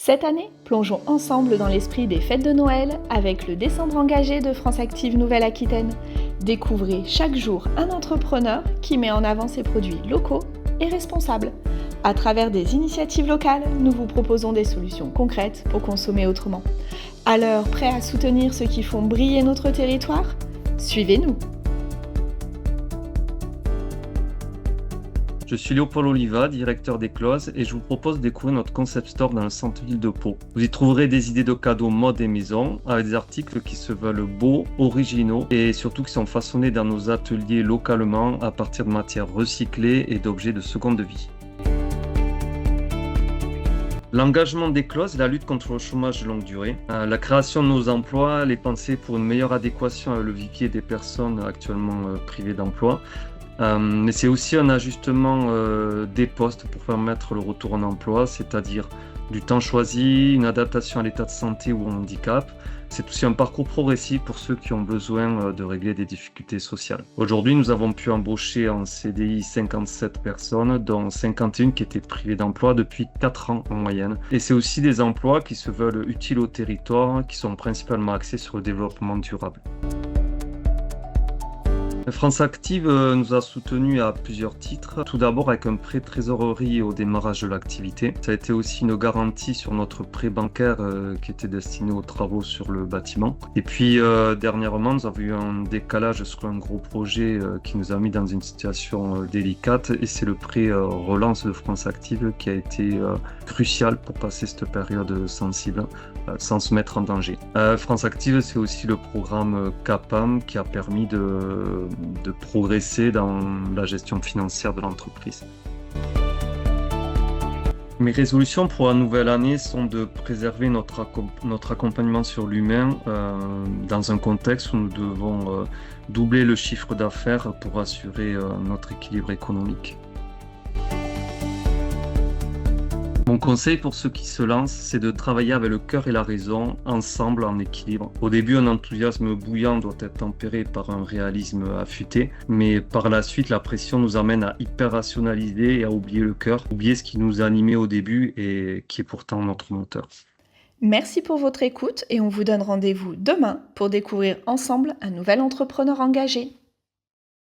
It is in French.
Cette année, plongeons ensemble dans l'esprit des fêtes de Noël avec le Décembre engagé de France Active Nouvelle-Aquitaine. Découvrez chaque jour un entrepreneur qui met en avant ses produits locaux et responsables. À travers des initiatives locales, nous vous proposons des solutions concrètes pour consommer autrement. Alors, prêt à soutenir ceux qui font briller notre territoire ? Suivez-nous! Je suis Léopold Oliva, directeur d'Eclose, et je vous propose de découvrir notre concept store dans le centre-ville de Pau. Vous y trouverez des idées de cadeaux mode et maison, avec des articles qui se veulent beaux, originaux, et surtout qui sont façonnés dans nos ateliers localement à partir de matières recyclées et d'objets de seconde vie. L'engagement d'Eclose est la lutte contre le chômage de longue durée. La création de nos emplois, les pensées pour une meilleure adéquation avec le vivier des personnes actuellement privées d'emploi. Mais c'est aussi un ajustement des postes pour permettre le retour en emploi, c'est-à-dire du temps choisi, une adaptation à l'état de santé ou au handicap. C'est aussi un parcours progressif pour ceux qui ont besoin de régler des difficultés sociales. Aujourd'hui, nous avons pu embaucher en CDI 57 personnes, dont 51 qui étaient privées d'emploi depuis 4 ans en moyenne. Et c'est aussi des emplois qui se veulent utiles au territoire, qui sont principalement axés sur le développement durable. France Active nous a soutenus à plusieurs titres. Tout d'abord avec un prêt trésorerie au démarrage de l'activité. Ça a été aussi une garantie sur notre prêt bancaire qui était destiné aux travaux sur le bâtiment. Et puis dernièrement, nous avons eu un décalage sur un gros projet qui nous a mis dans une situation délicate et c'est le prêt relance de France Active qui a été crucial pour passer cette période sensible sans se mettre en danger. France Active, c'est aussi le programme CAPAM qui a permis de progresser dans la gestion financière de l'entreprise. Mes résolutions pour la nouvelle année sont de préserver notre accompagnement sur l'humain dans un contexte où nous devons doubler le chiffre d'affaires pour assurer notre équilibre économique. Mon conseil pour ceux qui se lancent, c'est de travailler avec le cœur et la raison, ensemble en équilibre. Au début, un enthousiasme bouillant doit être tempéré par un réalisme affûté, mais par la suite, la pression nous amène à hyper-rationaliser et à oublier le cœur, oublier ce qui nous a animés au début et qui est pourtant notre moteur. Merci pour votre écoute et on vous donne rendez-vous demain pour découvrir ensemble un nouvel entrepreneur engagé.